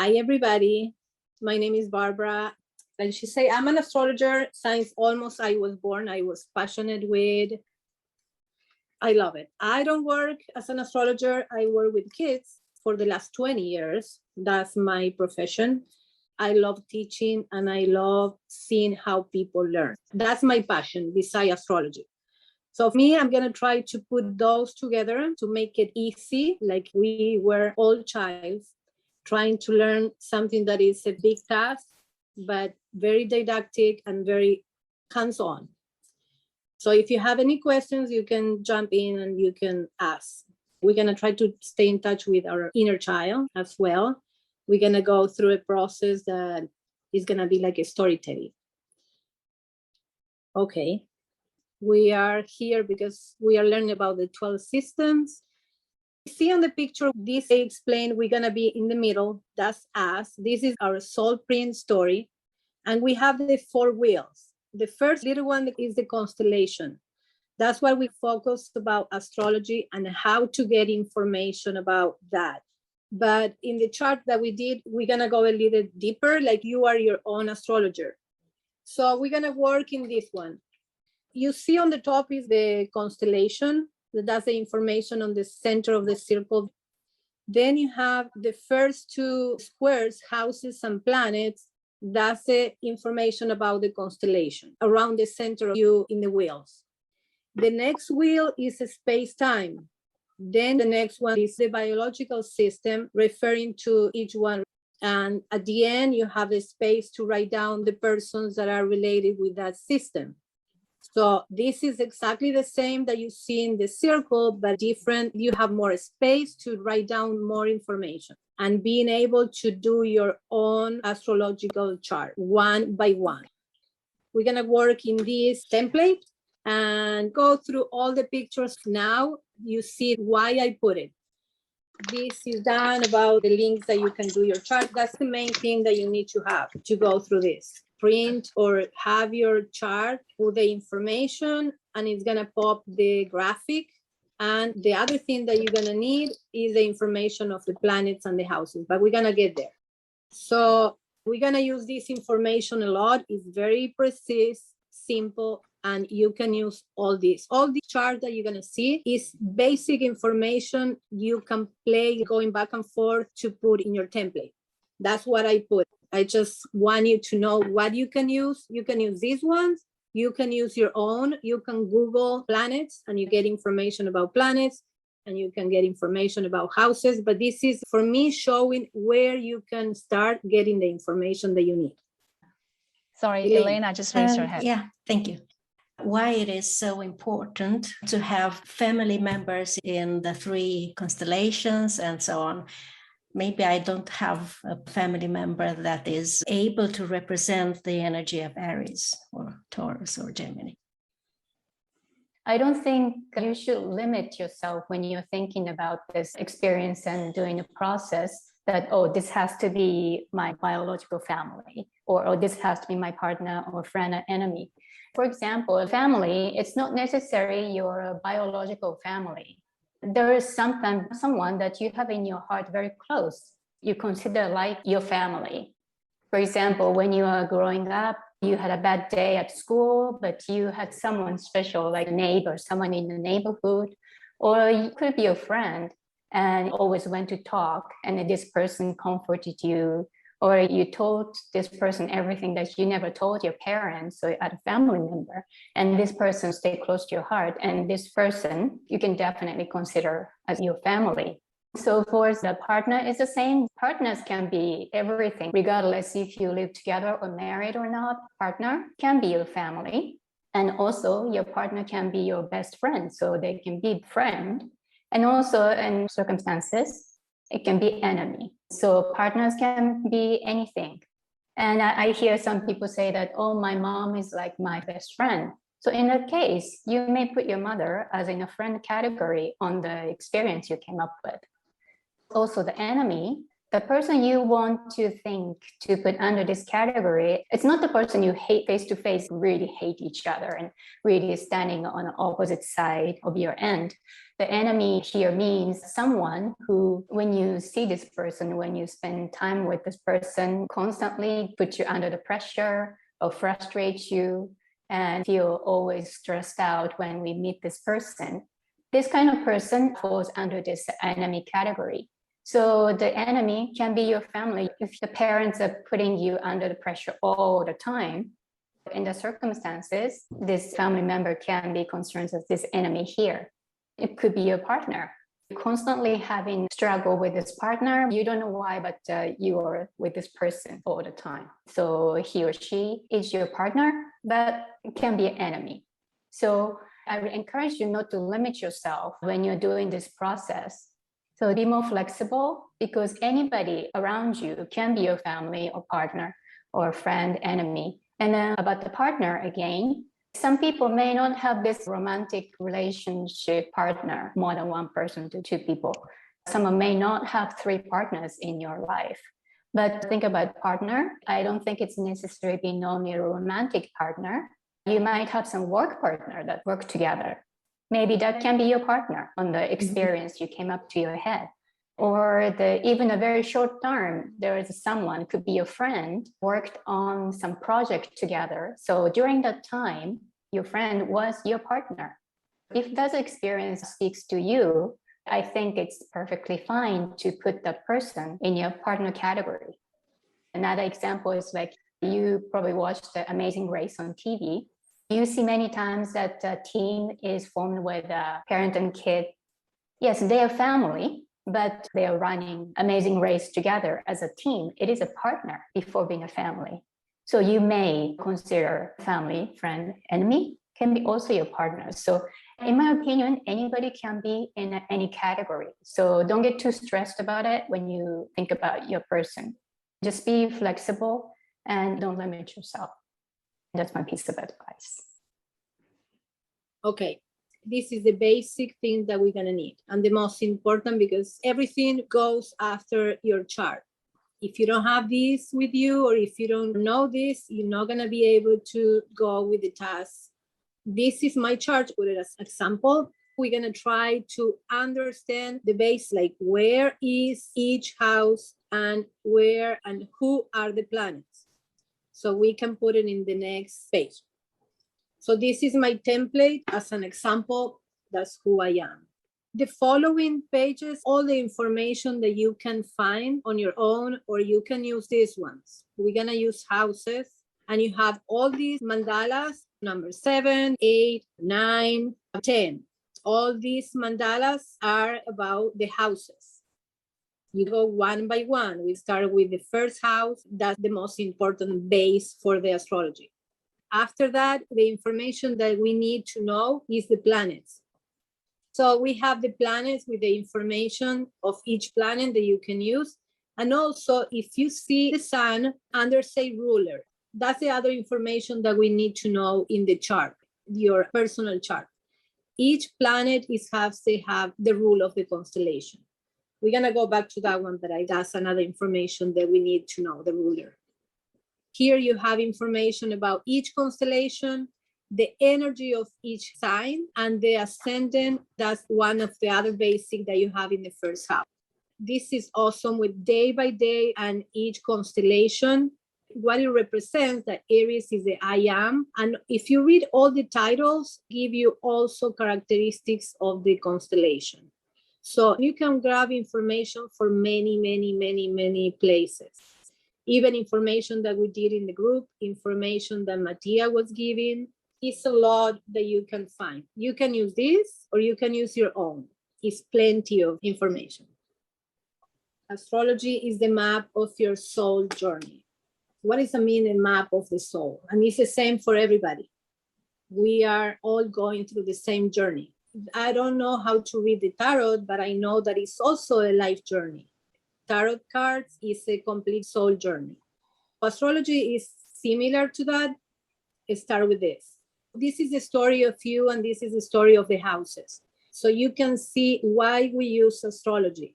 Hi, everybody. My name is Barbara. And she say, I'm an astrologer since almost I was born. I was passionate with, I love it. I don't work as an astrologer. I work with kids for the last 20 years. That's my profession. I love teaching and I love seeing how people learn. That's my passion besides astrology. So for me, I'm going to try to put those together to make it easy, like we were all child trying to learn something that is a big task, but very didactic and very hands-on. So if you have any questions, you can jump in and you can ask. We're going to try to stay in touch with our inner child as well. We're going to go through a process that is going to be like a storytelling. Okay. We are here because we are learning about the 12 systems. See on the picture, this they explain we're going to be in the middle. That's us. This is our soul print story. And we have the 4 wheels. The first little one is the constellation. That's why we focused about astrology and how to get information about that. But in the chart that we did, we're going to go a little deeper, like you are your own astrologer. So we're going to work in this one. You see on the top is the constellation. That's the information on the center of the circle. Then you have the first 2 squares, houses and planets. That's the information about the constellation around the center of you in the wheels. The next wheel is space-time. Then the next one is the biological system, referring to each one. And at the end, you have the space to write down the persons that are related with that system. So this is exactly the same that you see in the circle, but different. You have more space to write down more information and being able to do your own astrological chart one by one. We're going to work in this template and go through all the pictures. Now you see why I put it. This is done about the links that you can do your chart. That's the main thing that you need to have to go through this. Print or have your chart with the information, and it's going to pop the graphic. And the other thing that you're going to need is the information of the planets and the houses, but we're going to get there. So we're going to use this information a lot. It's very precise, simple, and you can use all this. All the chart that you're going to see is basic information you can play going back and forth to put in your template. That's what I put. I just want you to know what you can use. You can use these ones. You can use your own. You can Google planets and you get information about planets, and you can get information about houses. But this is, for me, showing where you can start getting the information that you need. Sorry, Elena just raised her hand. Yeah, thank you. Why it is so important to have family members in the 3 constellations and so on. Maybe I don't have a family member that is able to represent the energy of Aries or Taurus or Gemini. I don't think you should limit yourself when you're thinking about this experience and doing a process that, oh, this has to be my biological family, or oh, this has to be my partner or friend or enemy. For example, a family, it's not necessarily your biological family. There is sometimes someone that you have in your heart very close, you consider like your family. For example, when you are growing up, you had a bad day at school, but you had someone special, like a neighbor, someone in the neighborhood, or you could be a friend and always went to talk, and this person comforted you, or you told this person everything that you never told your parents or a family member, and this person stayed close to your heart, and this person you can definitely consider as your family. So for the partner, it's the same. Partners can be everything, regardless if you live together or married or not. Partner can be your family, and also your partner can be your best friend, so they can be friend, and also in circumstances it can be enemy. So partners can be anything. And I hear some people say that, oh, my mom is like my best friend. So in that case, you may put your mother as in a friend category on the experience you came up with. Also the enemy, the person you want to think to put under this category, it's not the person you hate face to face, really hate each other and really standing on the opposite side of your end. The enemy here means someone who, when you see this person, when you spend time with this person, constantly puts you under the pressure or frustrates you and feel always stressed out when we meet this person. This kind of person falls under this enemy category. So the enemy can be your family. If the parents are putting you under the pressure all the time, in the circumstances, this family member can be concerned as this enemy here. It could be your partner. You're constantly having struggle with this partner. You don't know why, but you are with this person all the time. So he or she is your partner, but it can be an enemy. So I would encourage you not to limit yourself when you're doing this process. So be more flexible, because anybody around you can be your family or partner or friend, enemy. And then about the partner again, some people may not have this romantic relationship partner, more than one person to two people. Someone may not have three partners in your life. But think about partner. I don't think it's necessary being only a romantic partner. You might have some work partner that work together. Maybe that can be your partner on the experience you came up to your head. Or even a very short term, there is someone, could be your friend, worked on some project together. So during that time, your friend was your partner. If that experience speaks to you, I think it's perfectly fine to put that person in your partner category. Another example is like, you probably watched The Amazing Race on TV. You see many times that a team is formed with a parent and kid. Yes, they are family, but they are running Amazing Race together as a team. It is a partner before being a family. So you may consider family, friend, enemy can be also your partner. So in my opinion, anybody can be in any category. So don't get too stressed about it when you think about your person. Just be flexible and don't limit yourself. That's my piece of advice. Okay, this is the basic thing that we're gonna need, and the most important, because everything goes after your chart. If you don't have this with you, or if you don't know this, you're not gonna be able to go with the task. This is my chart, put it as an example. We're gonna try to understand the base, like where is each house and where and who are the planets. So we can put it in the next page. So this is my template as an example. That's who I am. The following pages, all the information that you can find on your own, or you can use these ones. We're gonna use houses, and you have all these mandalas, number 7, 8, 9, 10. All these mandalas are about the houses. You go one by one. We start with the first house. That's the most important base for the astrology. After that, the information that we need to know is the planets. So we have the planets with the information of each planet that you can use. And also, if you see the sun under, say, ruler, that's the other information that we need to know in the chart, your personal chart. Each planet they have the rule of the constellation. We're gonna go back to that one, but that's another information that we need to know, the ruler. Here you have information about each constellation, the energy of each sign, and the ascendant. That's one of the other basic that you have in the first house. This is awesome with day by day and each constellation. What it represents, that Aries is the I am. And if you read all the titles, give you also characteristics of the constellation. So you can grab information for many places. Even information that we did in the group, information that Matias was giving. It's a lot that you can find. You can use this, or you can use your own. It's plenty of information. Astrology is the map of your soul journey. What does it mean, a map of the soul? And it's the same for everybody. We are all going through the same journey. I don't know how to read the tarot, but I know that it's also a life journey. Tarot cards is a complete soul journey. Astrology is similar to that. Let's start with this. This is the story of you, and this is the story of the houses. So you can see why we use astrology.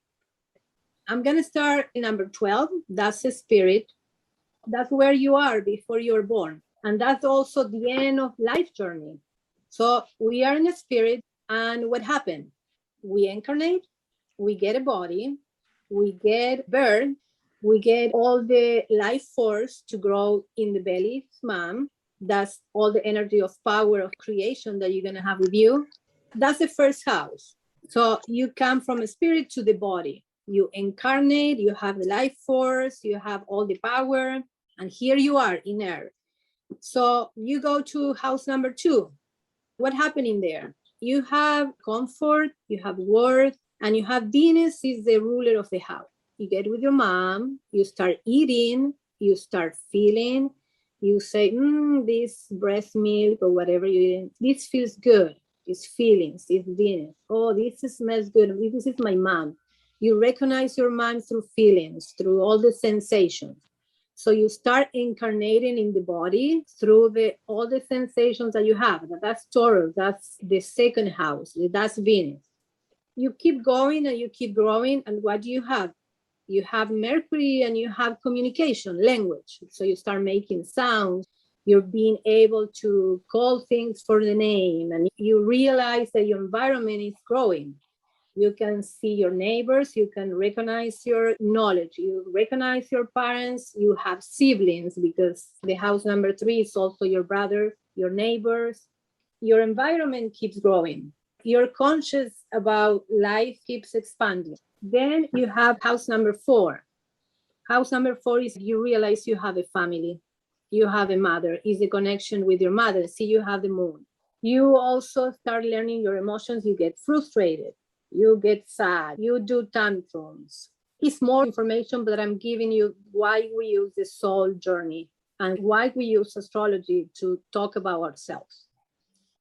I'm going to start in number 12. That's a spirit. That's where you are before you're born. And that's also the end of life journey. So we are in a spirit, and what happened? we incarnate, we get a body, we get birth, we get all the life force to grow in the belly of mom. That's all the energy of power of creation that you're going to have with you. That's the first house. So you come from a spirit to the body. You incarnate, you have the life force, you have all the power, and here you are in earth. So you go to house number 2. What happened in there? You have comfort, you have worth, and you have Venus is the ruler of the house. You get with your mom, you start eating, you start feeling, you say, this breast milk or whatever you eat, this feels good. It's feelings, it's Venus. Oh, this smells good. This is my mom. You recognize your mom through feelings, through all the sensations. So you start incarnating in the body through all the sensations that you have. That's Taurus, that's the second house, that's Venus. You keep going and you keep growing, and what do you have? You have Mercury and you have communication, language. So you start making sounds. You're being able to call things for the name, and you realize that your environment is growing. You can see your neighbors, you can recognize your knowledge, you recognize your parents, you have siblings, because the house number 3 is also your brother, your neighbors. Your environment keeps growing. You're conscious about life keeps expanding. Then you have house number 4. House number 4 is you realize you have a family, you have a mother, is a connection with your mother. See, you have the moon. You also start learning your emotions. You get frustrated, you get sad, you do tantrums. It's more information, but I'm giving you why we use the soul journey and why we use astrology to talk about ourselves.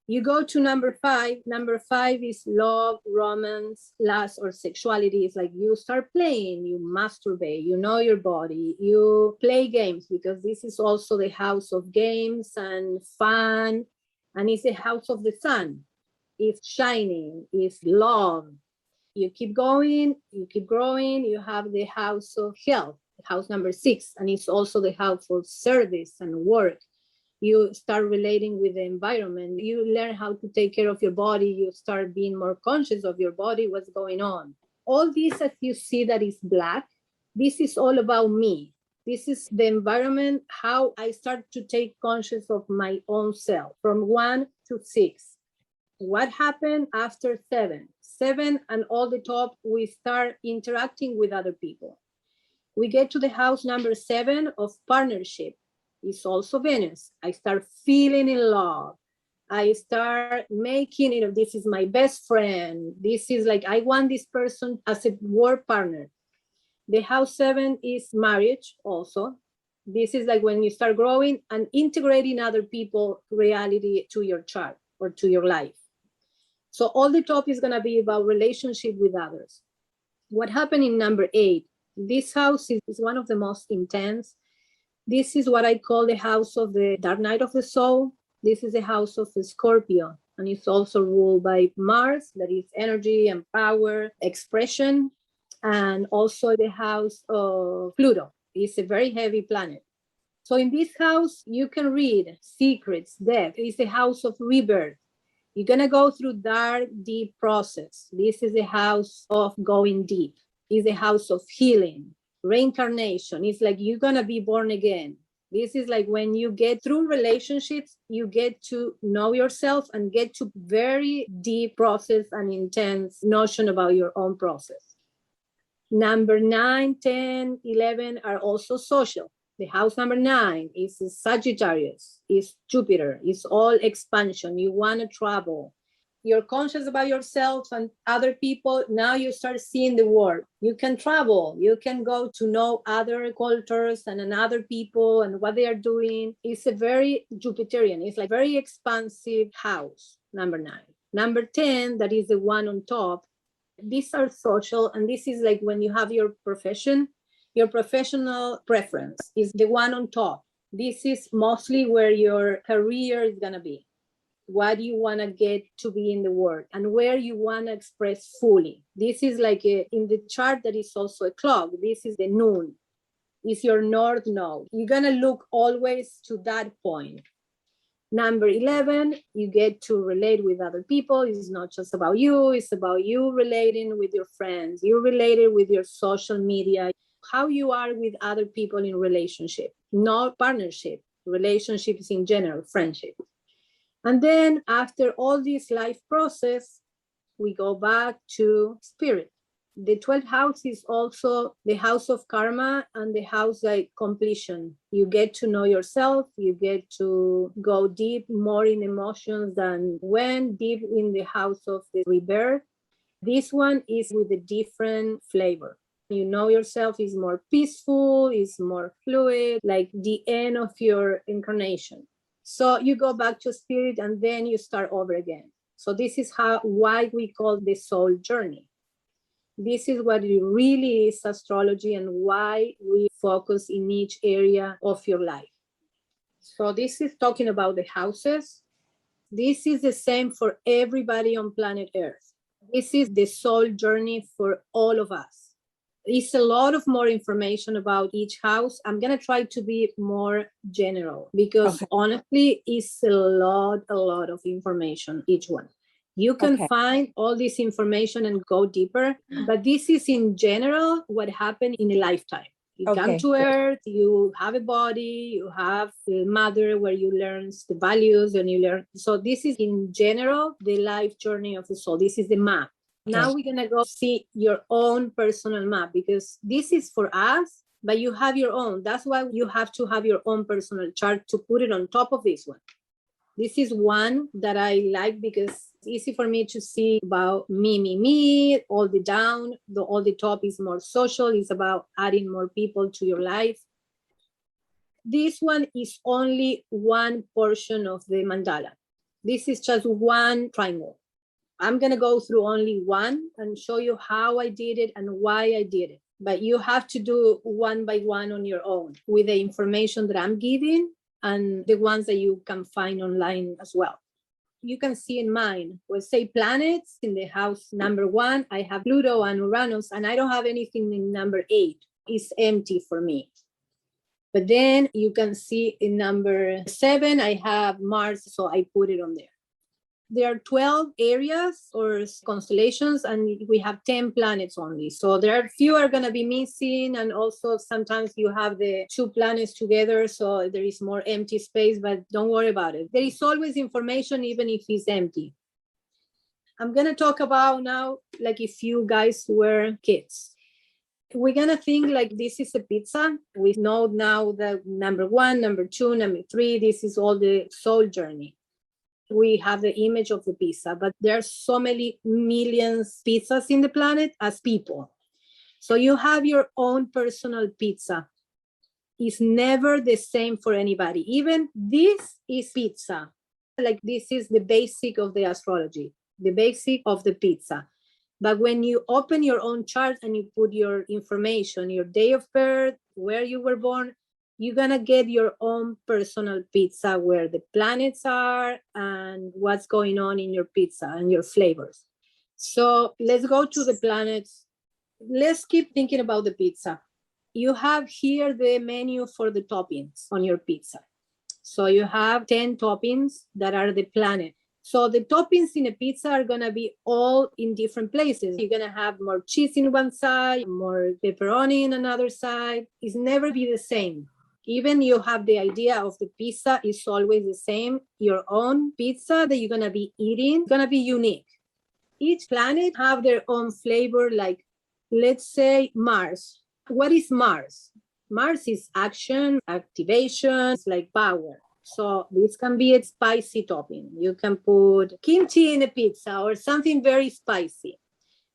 You go to number 5. Number 5 is love, romance, lust, or sexuality. It's like you start playing, you masturbate, you know your body, you play games, because this is also the house of games and fun, and it's the house of the sun. It's shining, it's love. You keep going, you keep growing. You have the house of health, house number 6, and it's also the house of service and work. You start relating with the environment. You learn how to take care of your body. You start being more conscious of your body, what's going on. All this, as you see that is black, this is all about me. This is the environment, how I start to take conscious of my own self from 1 to 6. What happened after 7? 7 and all the top, we start interacting with other people. We get to the house number 7 of partnership. It's also Venus. I start feeling in love. I start making it, this is my best friend. This is like, I want this person as a work partner. The house 7 is marriage also. This is like when you start growing and integrating other people reality to your chart or to your life. So all the top is going to be about relationship with others. What happened in number 8? This house is one of the most intense. This is what I call the house of the dark night of the soul. This is the house of the Scorpio, and it's also ruled by Mars, that is energy and power, expression, and also the house of Pluto. It's a very heavy planet. So in this house, you can read secrets, death. It's the house of rebirth. You're going to go through dark, deep process. This is the house of going deep. It's the house of healing, reincarnation. It's like you're going to be born again. This is like when you get through relationships, you get to know yourself and get to very deep process and intense notion about your own process. Number 9, 10, 11 are also social. The house number 9 is Sagittarius, is Jupiter, is all expansion. You want to travel. You're conscious about yourself and other people. Now you start seeing the world. You can travel. You can go to know other cultures and other people and what they are doing. It's a very Jupiterian. It's like very expansive house, number 9. Number 10, that is the one on top. These are social, and this is like when you have your profession, your professional preference is the one on top. This is mostly where your career is going to be. What you want to get to be in the world and where you want to express fully. This is like in the chart that is also a clock. This is the noon. It's your north node. You're going to look always to that point. Number 11, you get to relate with other people. It's not just about you, it's about you relating with your friends, you related with your social media, how you are with other people in relationship, not partnership, relationships in general, friendship. And then after all this life process, we go back to spirit. The 12th house is also the house of karma and the house like completion. You get to know yourself, you get to go deep more in emotions than when deep in the house of the rebirth. This one is with a different flavor. You know yourself is more peaceful, is more fluid, like the end of your incarnation. So you go back to spirit and then you start over again. So this is why we call the soul journey. This is what it really is, astrology, and why we focus in each area of your life. So this is talking about the houses. This is the same for everybody on planet Earth. This is the soul journey for all of us. It's a lot of more information about each house. I'm going to try to be more general because honestly, it's a lot of information, each one. You can find all this information and go deeper, but this is in general what happened in a lifetime. You come to Earth, you have a body, you have a mother where you learn the values and you learn. So this is in general the life journey of the soul. This is the map. Now we're going to go see your own personal map because this is for us, but you have your own. That's why you have to have your own personal chart to put it on top of this one. This is one that I like because it's easy for me to see about me, all the down, all the top is more social. It's about adding more people to your life. This one is only one portion of the mandala. This is just one triangle. I'm going to go through only one and show you how I did it and why I did it. But you have to do one by one on your own with the information that I'm giving and the ones that you can find online as well. You can see in mine, we'll say planets in the house number 1, I have Pluto and Uranus, and I don't have anything in number 8. It's empty for me. But then you can see in number 7, I have Mars, so I put it on there. There are 12 areas or constellations, and we have 10 planets only. So there are few are going to be missing, and also sometimes you have the 2 planets together, so there is more empty space, but don't worry about it. There is always information, even if it's empty. I'm going to talk about now, like if you guys were kids. We're going to think like this is a pizza. We know now that number 1, number 2, number 3, this is all the soul journey. We have the image of the pizza, but there are so many millions pizzas in the planet as people. So you have your own personal pizza. It's never the same for anybody. Even this is pizza. Like this is the basic of the astrology, the basic of the pizza. But when you open your own chart and you put your information, your day of birth, where you were born, you're going to get your own personal pizza where the planets are and what's going on in your pizza and your flavors. So let's go to the planets. Let's keep thinking about the pizza. You have here the menu for the toppings on your pizza. So you have 10 toppings that are the planet. So the toppings in a pizza are going to be all in different places. You're going to have more cheese in one side, more pepperoni in another side. It's never be the same. Even you have the idea of the pizza is always the same. Your own pizza that you're going to be eating is going to be unique. Each planet have their own flavor. Like, let's say Mars. What is Mars? Mars is action, activation, it's like power. So this can be a spicy topping. You can put kimchi in a pizza or something very spicy.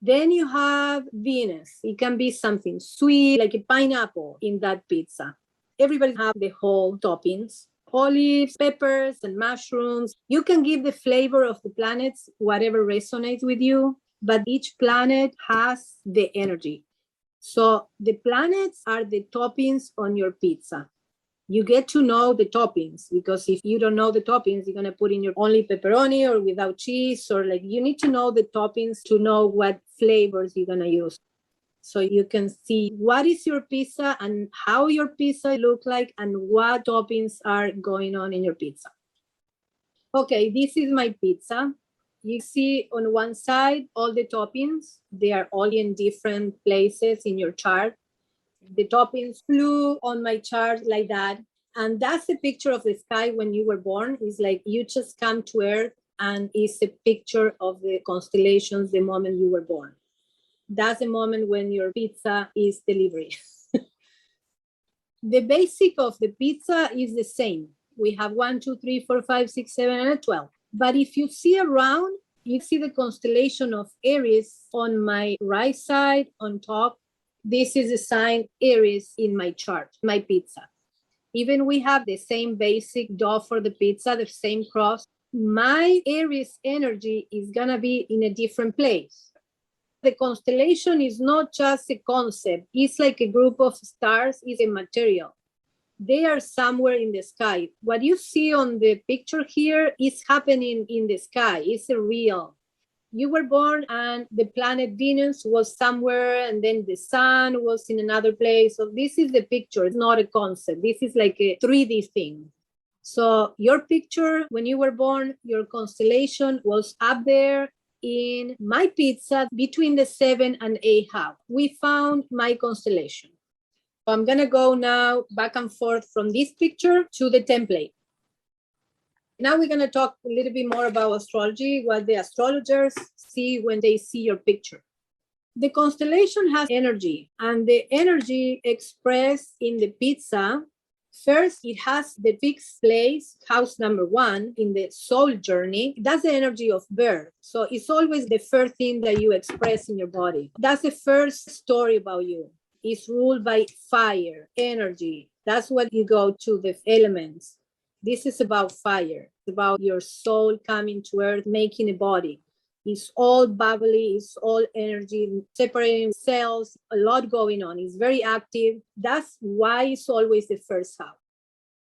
Then you have Venus. It can be something sweet, like a pineapple in that pizza. Everybody have the whole toppings, olives, peppers, and mushrooms. You can give the flavor of the planets, whatever resonates with you, but each planet has the energy. So the planets are the toppings on your pizza. You get to know the toppings because if you don't know the toppings, you're going to put in your only pepperoni or without cheese, or like you need to know the toppings to know what flavors you're going to use. So you can see what is your pizza and how your pizza look like and what toppings are going on in your pizza. Okay, this is my pizza. You see on one side all the toppings. They are all in different places in your chart. The toppings flew on my chart like that. And that's a picture of the sky when you were born. It's like you just come to Earth and it's a picture of the constellations the moment you were born. That's the moment when your pizza is delivered. The basic of the pizza is the same. We have 1, 2, 3, 4, 5, 6, 7, and 12. But if you see around, you see the constellation of Aries on my right side on top. This is the sign Aries in my chart, my pizza. Even we have the same basic dough for the pizza, the same cross. My Aries energy is going to be in a different place. The constellation is not just a concept. It's like a group of stars, it's a material. They are somewhere in the sky. What you see on the picture here is happening in the sky. It's a real. You were born and the planet Venus was somewhere and then the sun was in another place. So this is the picture. It's not a concept. This is like a 3D thing. So your picture, when you were born, your constellation was up there in my pizza between the 7 and 8 house. We found my constellation. I'm going to go now back and forth from this picture to the template. Now we're going to talk a little bit more about astrology, what the astrologers see when they see your picture. The constellation has energy, and the energy expressed in the pizza, first, it has the fixed place, house number 1, in the soul journey. That's the energy of birth. So it's always the first thing that you express in your body. That's the first story about you. It's ruled by fire, energy. That's what you go to, the elements. This is about fire, it's about your soul coming to earth, making a body. It's all bubbly, it's all energy, separating cells, a lot going on. It's very active. That's why it's always the first house.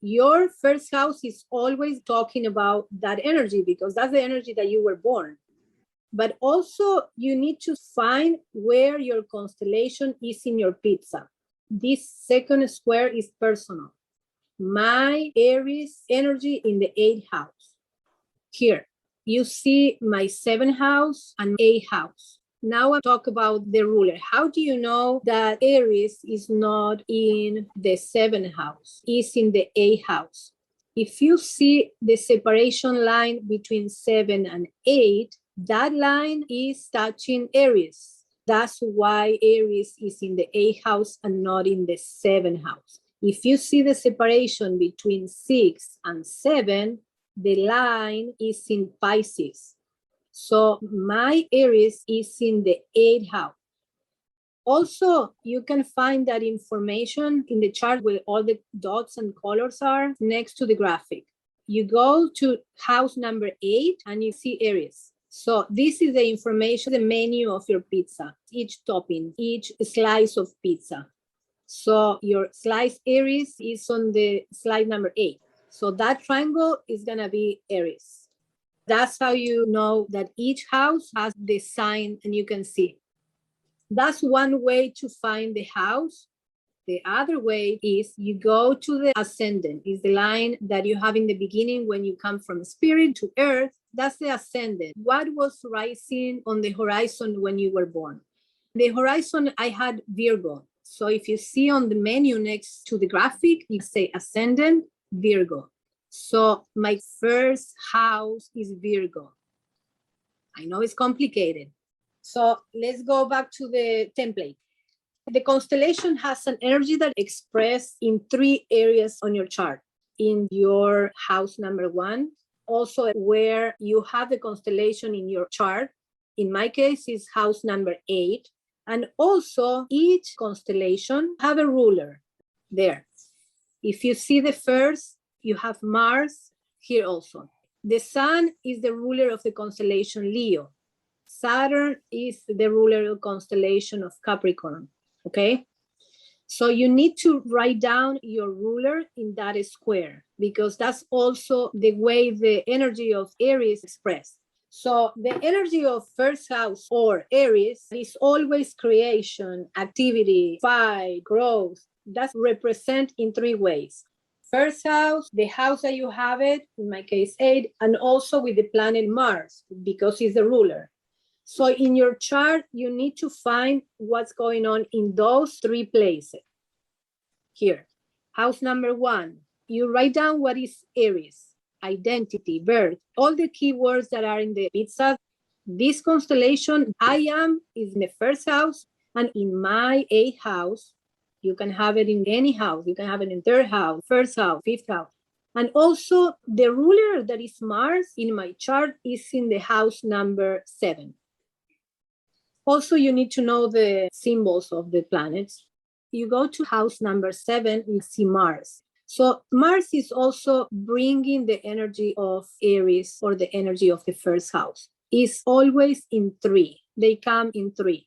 Your first house is always talking about that energy because that's the energy that you were born. But also you need to find where your constellation is in your pizza. This second square is personal. My Aries energy in the 8th house. Here, you see my 7th house and 8th house. Now I talk about the ruler. How do you know that Aries is not in the 7th house? It's in the 8th house. If you see the separation line between 7 and 8, that line is touching Aries. That's why Aries is in the 8th house and not in the 7th house. If you see the separation between 6 and 7, the line is in Pisces. So my Aries is in the 8th house. Also, you can find that information in the chart where all the dots and colors are next to the graphic. You go to house number 8 and you see Aries. So this is the information, the menu of your pizza, each topping, each slice of pizza. So your slice Aries is on the slide number 8. So that triangle is going to be Aries. That's how you know that each house has the sign and you can see. That's one way to find the house. The other way is you go to the ascendant. Is the line that you have in the beginning when you come from spirit to earth. That's the ascendant. What was rising on the horizon when you were born? The horizon, I had Virgo. So if you see on the menu next to the graphic, you say ascendant, Virgo. So my first house is Virgo. I know it's complicated. So let's go back to the template. The constellation has an energy that expressed in 3 areas on your chart. In your house number 1, also where you have the constellation in your chart. In my case, is house number 8. And also each constellation have a ruler there. If you see the first, you have Mars here also. The sun is the ruler of the constellation Leo. Saturn is the ruler of the constellation of Capricorn. Okay? So you need to write down your ruler in that square because that's also the way the energy of Aries is expressed. So the energy of first house or Aries is always creation, activity, fight, growth. That's represent in 3 ways. first house, the house that you have it, in my case 8, and also with the planet Mars, because it's the ruler. So in your chart, you need to find what's going on in those 3 places. Here, house number 1, you write down what is Aries, identity, birth, all the keywords that are in the pizza. This constellation, I am, is in the first house, and in my 8th house, you can have it in any house. You can have it in 3rd house, 1st house, 5th house. And also the ruler that is Mars in my chart is in the house number 7. Also, you need to know the symbols of the planets. You go to house number 7, you see Mars. So Mars is also bringing the energy of Aries or the energy of the first house. It's always in 3. They come in 3.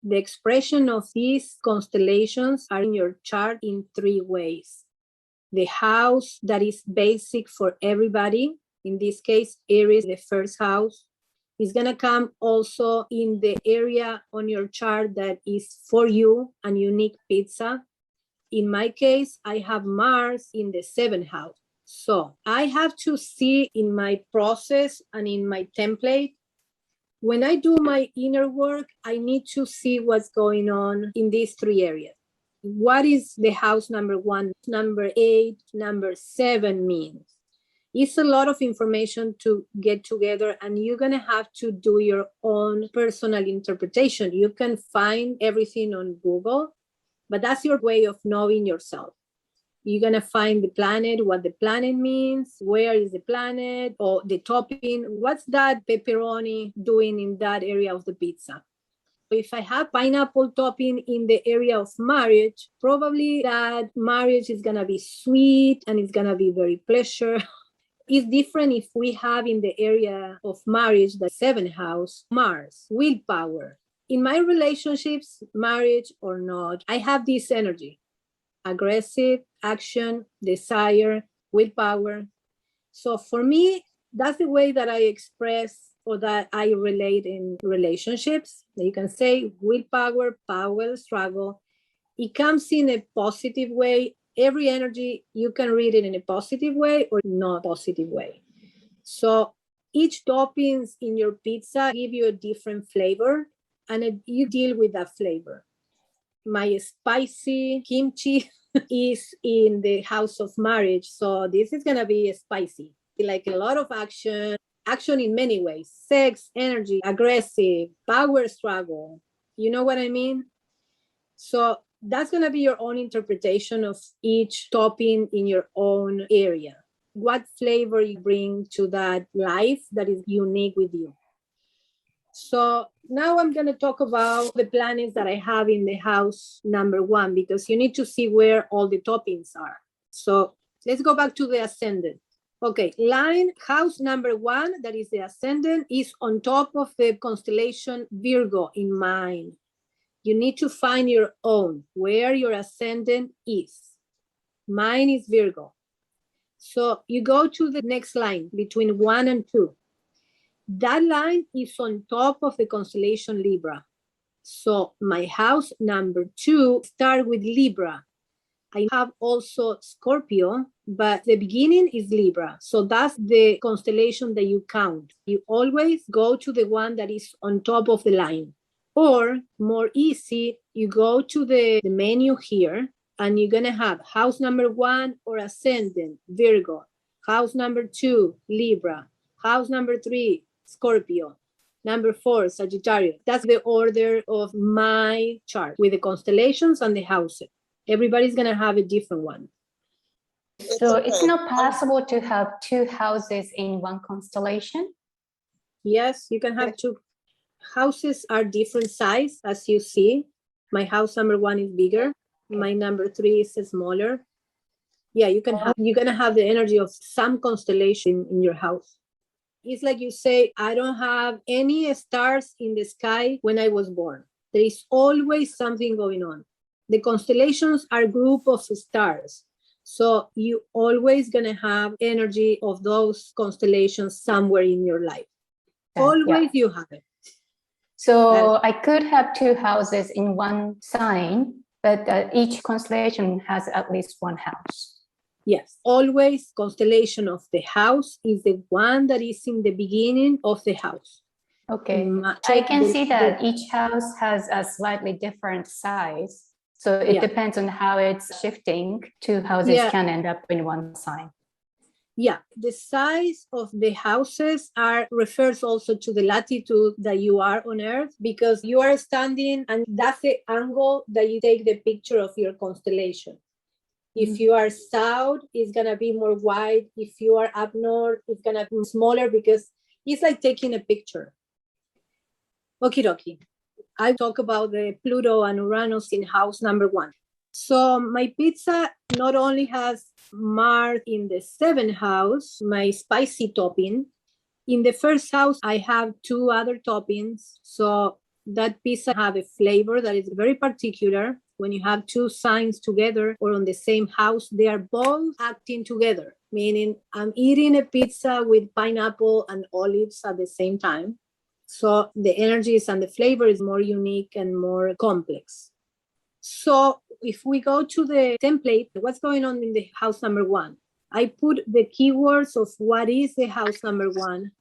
The expression of these constellations are in your chart in 3 ways. The house that is basic for everybody, in this case, Aries, the first house, is going to come also in the area on your chart that is for you, and unique pizza. In my case, I have Mars in the 7th house. So I have to see in my process and in my template, when I do my inner work, I need to see what's going on in these 3 areas. What is the house number 1, number 8, number 7 means? It's a lot of information to get together, and you're going to have to do your own personal interpretation. You can find everything on Google, but that's your way of knowing yourself. You're going to find the planet, what the planet means, where is the planet, or the topping. What's that pepperoni doing in that area of the pizza? If I have pineapple topping in the area of marriage, probably that marriage is going to be sweet and it's going to be very pleasure. It's different if we have in the area of marriage, the 7th house, Mars, willpower. In my relationships, marriage or not, I have this energy, aggressive, action, desire, willpower. So for me, that's the way that I express or that I relate in relationships. You can say willpower, power, struggle. It comes in a positive way. Every energy, you can read it in a positive way or not positive way. So each toppings in your pizza give you a different flavor, and you deal with that flavor. My spicy kimchi is in the house of marriage. So this is going to be spicy, like a lot of action in many ways, sex, energy, aggressive, power struggle. You know what I mean? So that's going to be your own interpretation of each topping in your own area. What flavor you bring to that life that is unique with you. So now I'm going to talk about the planets that I have in the house number 1, because you need to see where all the toppings are. So let's go back to the ascendant. Okay, line house number 1, that is the ascendant, is on top of the constellation Virgo in mine. You need to find your own, where your ascendant is. Mine is Virgo. So you go to the next line between 1 and 2. That line is on top of the constellation Libra. So my house number 2 starts with Libra. I have also Scorpio, but the beginning is Libra. So that's the constellation that you count. You always go to the one that is on top of the line. Or more easy, you go to the menu here, and you're going to have house number 1 or ascendant, Virgo, house number 2, Libra, house number 3, Scorpio, number 4, Sagittarius. That's the order of my chart with the constellations and the houses. Everybody's going to have a different one. So it's not possible to have 2 houses in one constellation? Yes, you can have 2. Houses are different size, as you see. My house number 1 is bigger. My number 3 is smaller. Yeah, you're going to have the energy of some constellation in your house. It's like you say, I don't have any stars in the sky when I was born. There is always something going on. The constellations are a group of stars. So you always going to have energy of those constellations somewhere in your life. Always you have it. So I could have 2 houses in one sign, but each constellation has at least 1 house. Yes, always constellation of the house is the one that is in the beginning of the house. Okay, I can see that each house has a slightly different size. So it depends on how it's shifting. Two houses can end up in one sign. Yeah, the size of the houses refers also to the latitude that you are on Earth, because you are standing and that's the angle that you take the picture of your constellation. If you are south, it's going to be more wide. If you are up north, it's going to be smaller, because it's like taking a picture. Okie dokie. I talk about the Pluto and Uranus in house number 1. So my pizza not only has Mars in the 7th house, my spicy topping. In the 1st house, I have 2 other toppings. So that pizza have a flavor that is very particular. When you have 2 signs together or on the same house, they are both acting together, meaning I'm eating a pizza with pineapple and olives at the same time. So the energies and the flavor is more unique and more complex. So if we go to the template, what's going on in the house number 1? I put the keywords of what is the house number 1.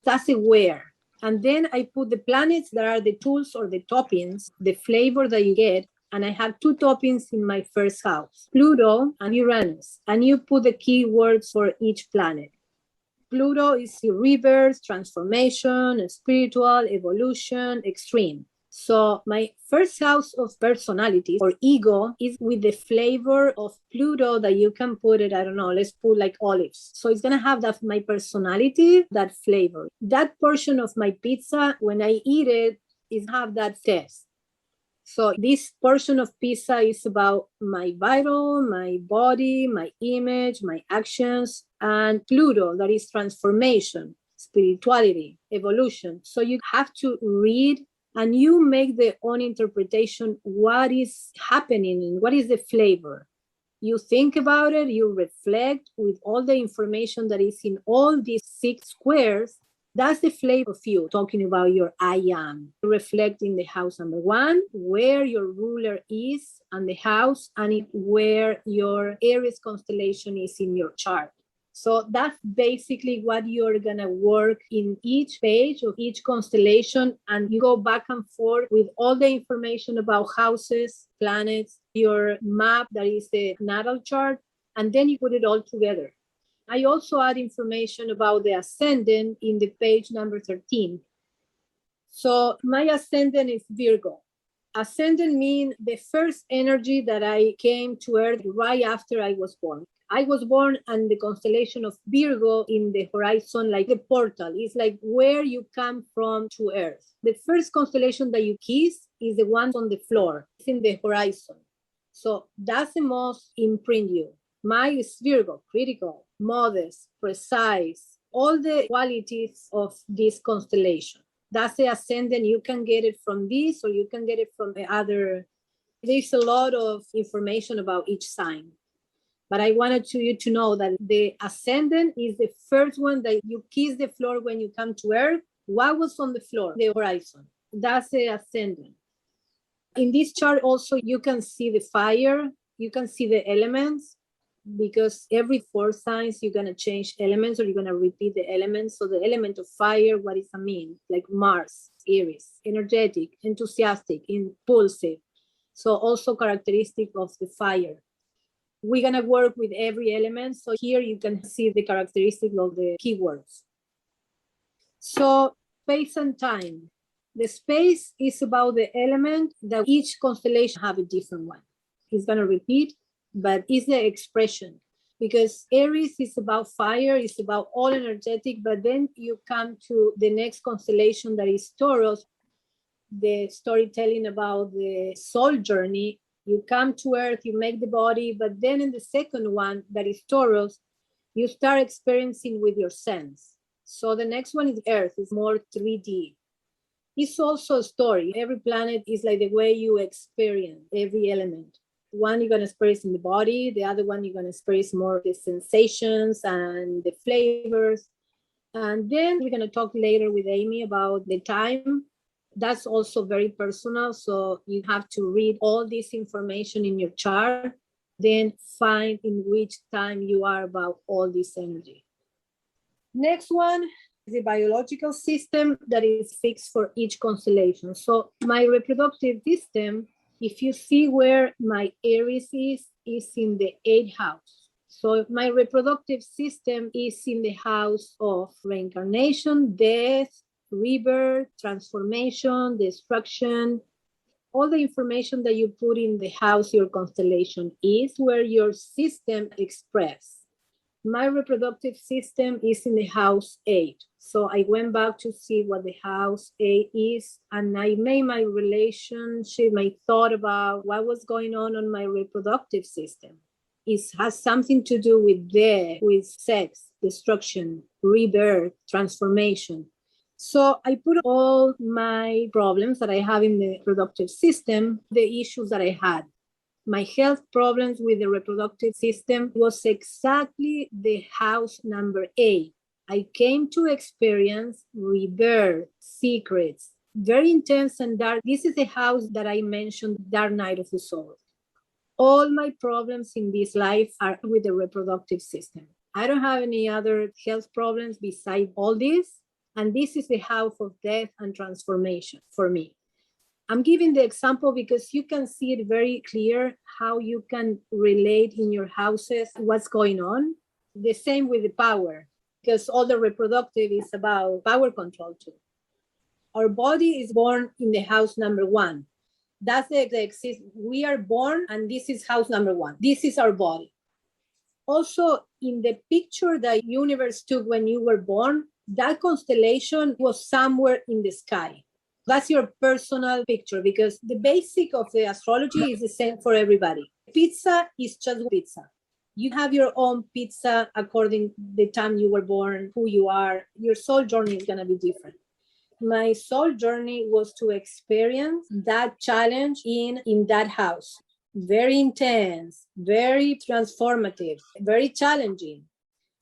That's a where. And then I put the planets that are the tools or the toppings, the flavor that you get. And I have 2 toppings in my 1st house, Pluto and Uranus. And you put the keywords for each planet. Pluto is rebirth, transformation, spiritual, evolution, extreme. So my 1st house of personality or ego is with the flavor of Pluto that you can put it, I don't know, let's put like olives. So it's going to have that my personality, that flavor. That portion of my pizza, when I eat it, is have that taste. So this portion of pizza is about my vital, my body, my image, my actions, and Pluto, that is transformation, spirituality, evolution. So you have to read and you make the own interpretation what is happening and what is the flavor. You think about it, you reflect with all the information that is in all these 6 squares. That's the flavor of you, talking about your I am. Reflecting the house number 1, where your ruler is, and the house, and where your Aries constellation is in your chart. So that's basically what you're going to work in each page of each constellation. And you go back and forth with all the information about houses, planets, your map, that is the natal chart, and then you put it all together. I also add information about the ascendant in the page number 13. So my ascendant is Virgo. Ascendant means the first energy that I came to Earth right after I was born. I was born in the constellation of Virgo in the horizon, like the portal. It's like where you come from to Earth. The first constellation that you kiss is the one on the floor. It's in the horizon. So that's the most imprint you. Mine is Virgo, critical, modest, precise, all the qualities of this constellation. That's the ascendant. You can get it from this or you can get it from the other. There's a lot of information about each sign. But I wanted you to know that the ascendant is the first one that you kiss the floor when you come to Earth. What was on the floor? The horizon. That's the ascendant. In this chart also, you can see the fire. You can see the elements, because every 4 signs you're going to change elements or you're going to repeat the elements. So the element of fire, what does it mean? Like Mars, Aries, energetic, enthusiastic, impulsive. So also characteristic of the fire. We're going to work with every element. So here you can see the characteristic of the keywords. So space and time. The space is about the element that each constellation have a different one. It's going to repeat, but it's the expression, because Aries is about fire, it's about all energetic, but then you come to the next constellation that is Taurus, the storytelling about the soul journey. You come to Earth, you make the body, but then in the second one, that is Taurus, you start experiencing with your sense. So the next one is Earth, it's more 3D. It's also a story. Every planet is like the way you experience every element. One you're going to experience in the body, the other one you're going to experience more the sensations and the flavors. And then we're going to talk later with Amy about the time. That's also very personal. So you have to read all this information in your chart. then find in which time you are about all this energy. Next one is the biological system that is fixed for each constellation. So my reproductive system, if you see where my Aries is in the 8th house. So my reproductive system is in the house of reincarnation, death, rebirth, transformation, destruction. All the information that you put in the house, your constellation, is where your system express. My reproductive system is in the house 8. So I went back to see what the house 8 is, and I made my relationship, my thought about what was going on my reproductive system. It has something to do with death, with sex, destruction, rebirth, transformation. So I put all my problems that I have in the reproductive system, the issues that I had. My health problems with the reproductive system was exactly the house number 8. I came to experience rebirth, secrets, very intense and dark. This is the house that I mentioned, dark night of the soul. All my problems in this life are with the reproductive system. I don't have any other health problems besides all this. And this is the house of death and transformation for me. I'm giving the example because you can see it very clear how you can relate in your houses what's going on. The same with the power, because all the reproductive is about power control too. Our body is born in the house number 1. That's the exist. We are born, and this is house number 1. This is our body. Also, in the picture that universe took when you were born, that constellation was somewhere in the sky. That's your personal picture, because the basic of the astrology is the same for everybody. Pizza is just pizza. You have your own pizza according to the time you were born, who you are. Your soul journey is going to be different. My soul journey was to experience that challenge in that house. Very intense, very transformative, very challenging.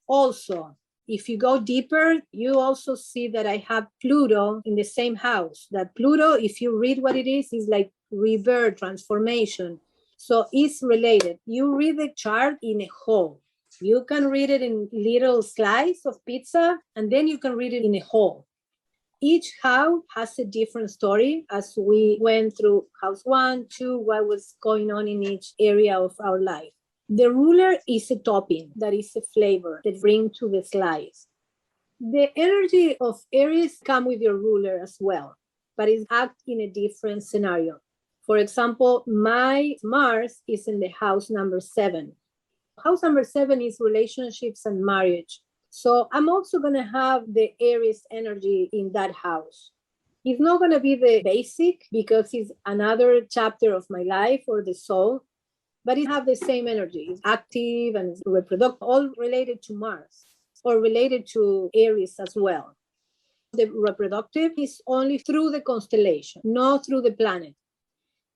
Also, if you go deeper, you also see that I have Pluto in the same house. That Pluto, if you read what it is like rebirth, transformation. So it's related. You read the chart in a whole. You can read it in little slice of pizza, and then you can read it in a whole. Each house has a different story as we went through house 1, 2, what was going on in each area of our life. The ruler is a topping, that is a flavor that bring to the slice. The energy of Aries come with your ruler as well, but it acts in a different scenario. For example, my Mars is in the house number 7. House number 7 is relationships and marriage. So I'm also going to have the Aries energy in that house. It's not going to be the basic because it's another chapter of my life or the soul, but it have the same energy. It's active and it's reproductive, all related to Mars or related to Aries as well. The reproductive is only through the constellation, not through the planet.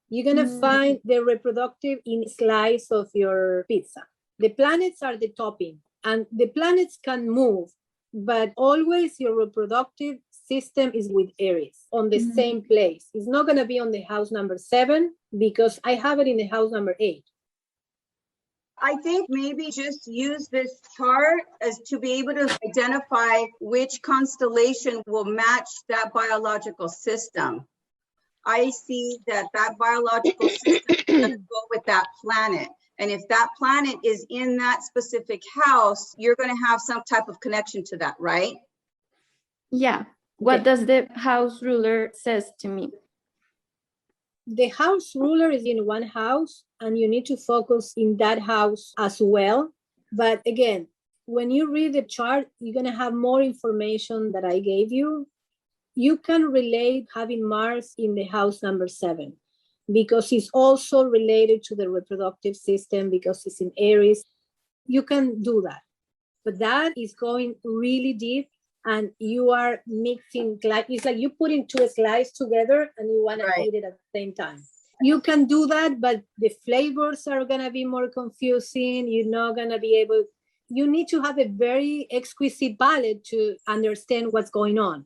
You're going to find the reproductive in a slice of your pizza. The planets are the topping, and the planets can move, but always your reproductive system is with Aries on the same place. It's not going to be on the house number 7 because I have it in the house number 8. I think maybe just use this chart as to be able to identify which constellation will match that biological system. I see that biological system is going to go with that planet. And if that planet is in that specific house, you're going to have some type of connection to that, right? Yeah. What does the house ruler says to me? The house ruler is in one house, and you need to focus in that house as well. But again, when you read the chart, you're going to have more information that I gave you. You can relate having Mars in the house number 7 because it's also related to the reproductive system because it's in Aries. You can do that. But that is going really deep, and you are mixing, it's like you putting 2 slices together and you want to eat it at the same time. You can do that, but the flavors are going to be more confusing. You're not going to be able, you need to have a very exquisite palate to understand what's going on.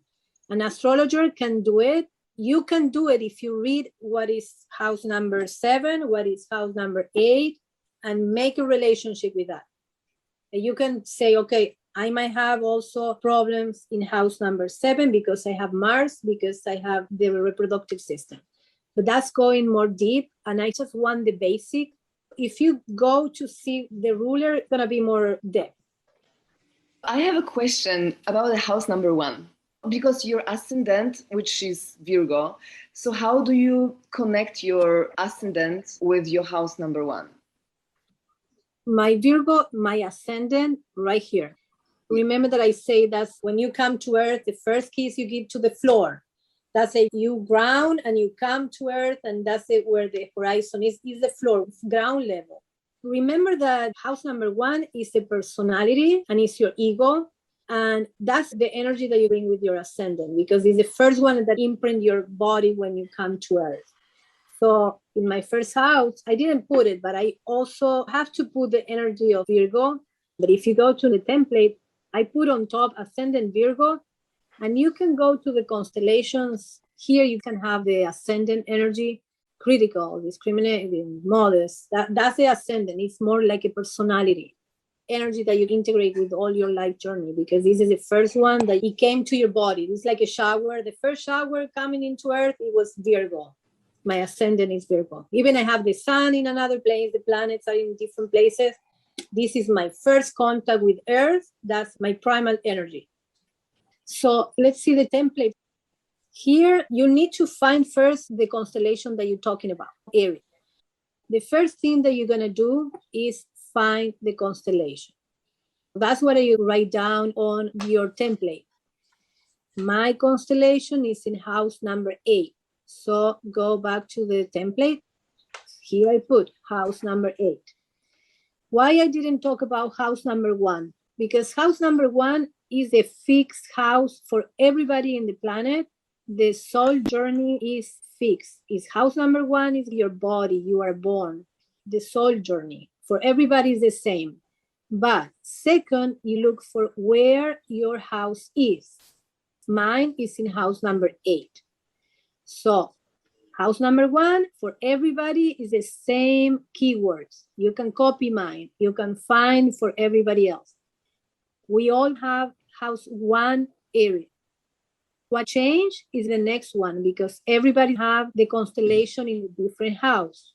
An astrologer can do it. You can do it if you read what is house number 7, what is house number 8, and make a relationship with that. You can say, okay, I might have also problems in house number 7 because I have Mars, because I have the reproductive system. But that's going more deep, and I just want the basic. If you go to see the ruler, it's going to be more depth. I have a question about the house number 1, because your ascendant, which is Virgo, so how do you connect your ascendant with your house number 1? My Virgo, my ascendant, right here. Remember that I say that's when you come to Earth, the first kiss you give to the floor. That's it. You ground and you come to Earth, and that's it where the horizon is the floor, ground level. Remember that house number 1 is the personality and it's your ego. And that's the energy that you bring with your ascendant, because it's the first one that imprint your body when you come to Earth. So in my first house, I didn't put it, but I also have to put the energy of Virgo. But if you go to the template, I put on top ascendant Virgo, and you can go to the constellations. Here you can have the ascendant energy, critical, discriminating, modest. That's the ascendant. It's more like a personality energy that you integrate with all your life journey, because this is the first one that it came to your body. It's like a shower. The first shower coming into Earth, it was Virgo. My ascendant is Virgo. Even I have the sun in another place. The planets are in different places. This is my first contact with Earth. That's my primal energy. So let's see the template. Here, you need to find first the constellation that you're talking about, Aries. The first thing that you're going to do is find the constellation. That's what you write down on your template. My constellation is in house number 8. So go back to the template. Here I put house number 8. Why I didn't talk about house number 1? Because house number 1 is a fixed house for everybody in the planet. The soul journey is fixed. Is house number 1 is your body, you are born. The soul journey for everybody is the same. But second, you look for where your house is. Mine is in house number 8. So house number 1 for everybody is the same keywords. You can copy mine. You can find for everybody else. We all have house 1 area. What changed is the next one, because everybody have the constellation in a different house.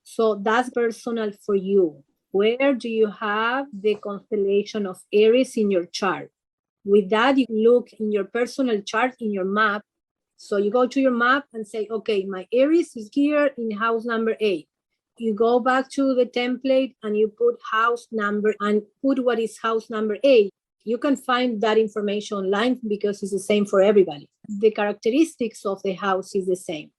So that's personal for you. Where do you have the constellation of Aries in your chart? With that, you look in your personal chart, in your map. So you go to your map and say, okay, my Aries is here in house number 8. You go back to the template and you put house number and put what is house number 8. You can find that information online because it's the same for everybody. The characteristics of the house is the same.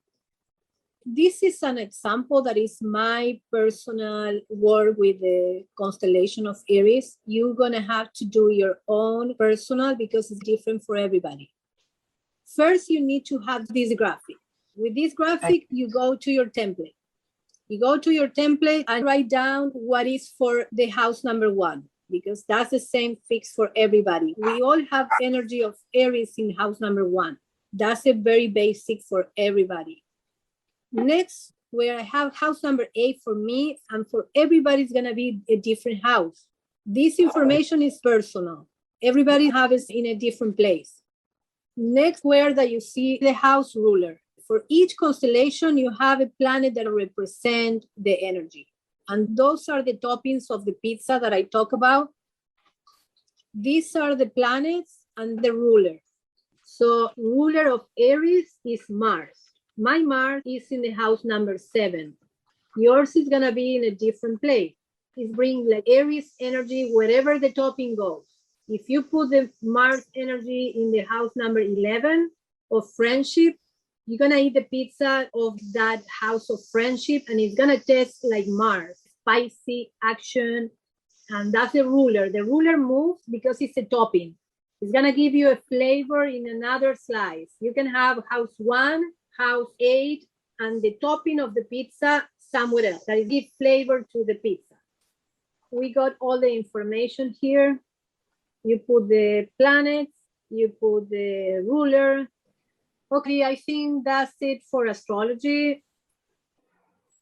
This is an example that is my personal work with the constellation of Aries. You're going to have to do your own personal because it's different for everybody. First, you need to have this graphic. With this graphic, you go to your template. You go to your template and write down what is for the house number 1, because that's the same fix for everybody. We all have energy of Aries in house number 1. That's a very basic for everybody. Next, where I have house number 8 for me and for everybody is going to be a different house. This information is personal. Everybody has it in a different place. Next, where that you see the house ruler. For each constellation, you have a planet that represents the energy. And those are the toppings of the pizza that I talk about. These are the planets and the ruler. So ruler of Aries is Mars. My Mars is in the house number 7. Yours is going to be in a different place. It's bringing like Aries energy wherever the topping goes. If you put the Mars energy in the house number 11 of friendship, you're going to eat the pizza of that house of friendship and it's going to taste like Mars, spicy action. And that's the ruler. The ruler moves because it's a topping. It's going to give you a flavor in another slice. You can have house 1, house 8, and the topping of the pizza somewhere else. That is give flavor to the pizza. We got all the information here. You put the planets, you put the ruler. Okay, I think that's it for astrology.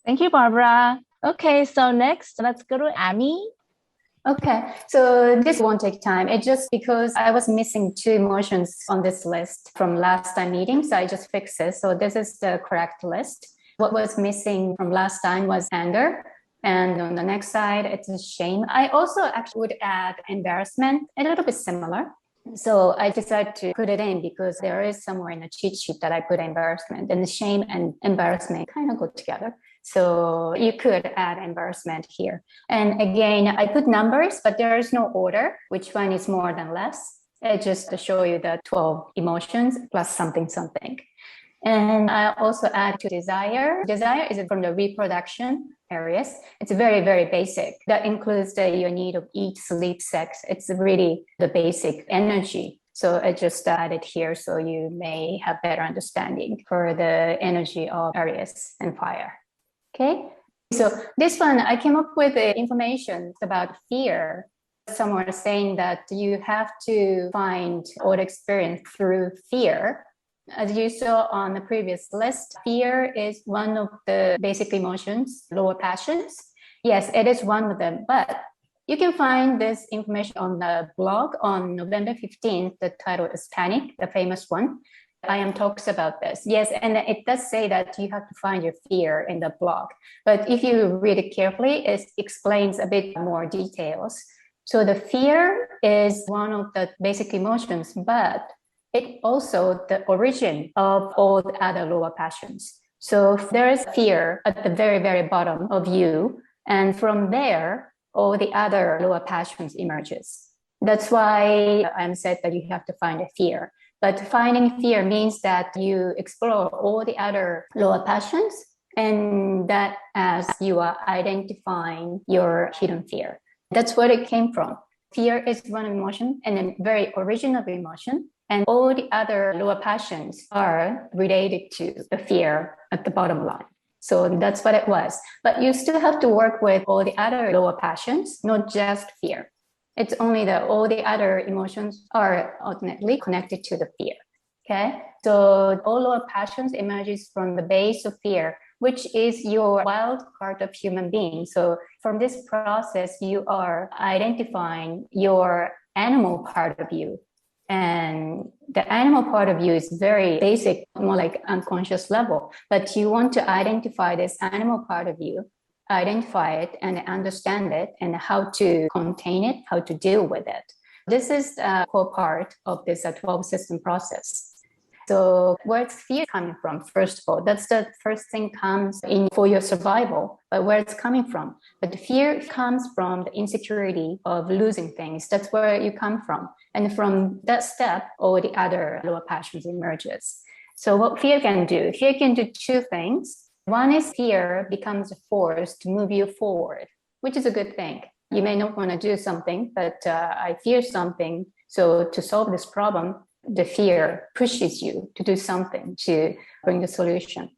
Thank you, Barbara. Okay, so next, let's go to Amy. Okay, so this won't take time. It's just because I was missing 2 emotions on this list from last time meeting, so I just fixed it. So this is the correct list. What was missing from last time was anger. And on the next side, it's shame. I also actually would add embarrassment, a little bit similar. So I decided to put it in because there is somewhere in the cheat sheet that I put embarrassment, and the shame and embarrassment kind of go together. So you could add embarrassment here. And again, I put numbers, but there is no order, which one is more than less. It's just to show you the 12 emotions plus something, something. And I also add to desire. Desire is from the reproduction areas. It's very, very basic. That includes your need of eat, sleep, sex. It's really the basic energy. So I just added here so you may have better understanding for the energy of Aries and fire. Okay. So this one, I came up with the information about fear. Someone was saying that you have to find or experience through fear. As you saw on the previous list, fear is one of the basic emotions, lower passions. Yes, it is one of them, but you can find this information on the blog on November 15th. The title is Panic, the famous one. I am talks about this. Yes, and it does say that you have to find your fear in the blog. But if you read it carefully, it explains a bit more details. So the fear is one of the basic emotions, but it also the origin of all the other lower passions. So there is fear at the very, very bottom of you. And from there, all the other lower passions emerges. That's why I'm said that you have to find a fear. But finding fear means that you explore all the other lower passions, and that as you are identifying your hidden fear. That's where it came from. Fear is one emotion and a very original emotion. And all the other lower passions are related to the fear at the bottom line. So that's what it was. But you still have to work with all the other lower passions, not just fear. It's only that all the other emotions are ultimately connected to the fear. Okay. So all lower passions emerges from the base of fear, which is your wild card of human being. So from this process, you are identifying your animal part of you. And the animal part of you is very basic, more like unconscious level, but you want to identify this animal part of you, identify it and understand it and how to contain it, how to deal with it. This is the core part of this 12 system process. So where's fear coming from? First of all, that's the first thing comes in for your survival, but where it's coming from. But the fear comes from the insecurity of losing things. That's where you come from. And from that step, all the other lower passions emerges. So what fear can do? Fear can do 2 things. One is fear becomes a force to move you forward, which is a good thing. You may not want to do something, but I fear something. So to solve this problem, the fear pushes you to do something to bring the solution.